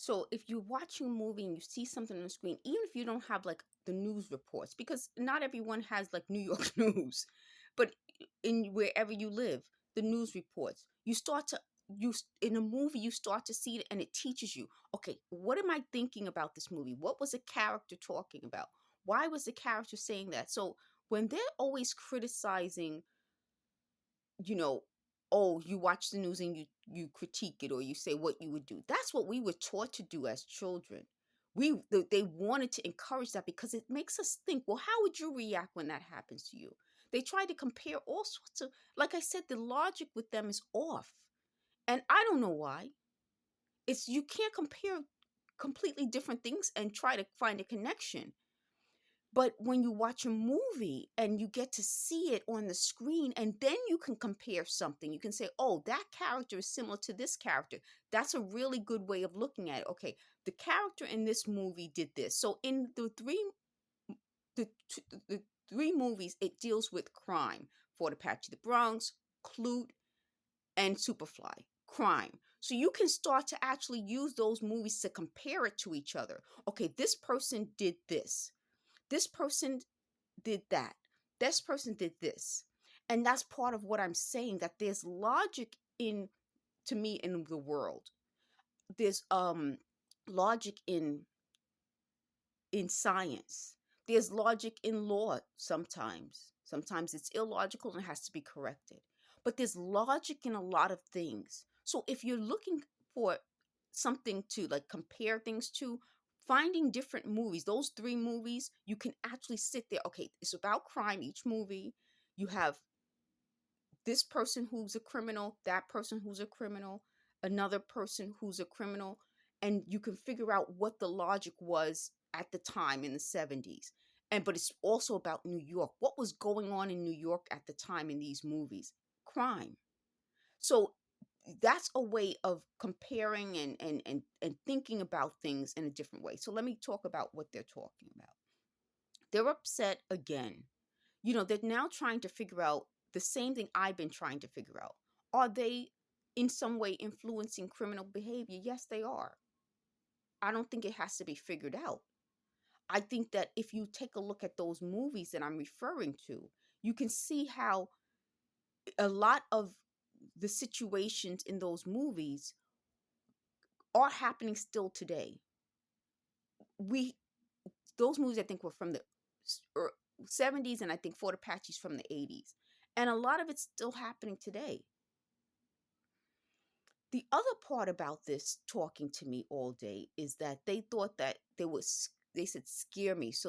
So if you're watching a movie and you see something on the screen, even if you don't have like the news reports, because not everyone has like New York news, but in wherever you live, the news reports, you start to in a movie you start to see it and it teaches you, okay, what am I thinking about this movie? What was the character talking about? Why was the character saying that? So when they're always criticizing, you know, oh, you watch the news and you critique it or you say what you would do. That's what we were taught to do as children. They wanted to encourage that because it makes us think, well, how would you react when that happens to you? They try to compare all sorts of, like I said, the logic with them is off. And I don't know why. It's you can't compare completely different things and try to find a connection. But when you watch a movie and you get to see it on the screen, and then you can compare something, you can say, oh, that character is similar to this character. That's a really good way of looking at it. Okay, the character in this movie did this. So in the three movies, it deals with crime. For Apache the Bronx, Klute, and Superfly. Crime. So you can start to actually use those movies to compare it to each other. Okay, this person did this. This person did that. This person did this. And that's part of what I'm saying, that there's logic in, to me, in the world. There's logic in science. There's logic in law sometimes. Sometimes it's illogical and has to be corrected. But there's logic in a lot of things. So if you're looking for something to like compare things to, finding different movies, those three movies, you can actually sit there. Okay, it's about crime, each movie. You have this person who's a criminal, that person who's a criminal, another person who's a criminal, and you can figure out what the logic was at the time in the 70s. And but it's also about New York. What was going on in New York at the time in these movies? Crime. So that's a way of comparing and thinking about things in a different way. So let me talk about what they're talking about. They're upset again. They're now trying to figure out the same thing I've been trying to figure out. Are they in some way influencing criminal behavior? Yes, they are. I don't think it has to be figured out. I think that if you take a look at those movies that I'm referring to, you can see how a lot of the situations in those movies are happening still today. We Those movies I think were from the 70s, and I think Fort Apache's from the 80s. And a lot of it's still happening today. The other part about this talking to me all day is that they thought that they said scare me. So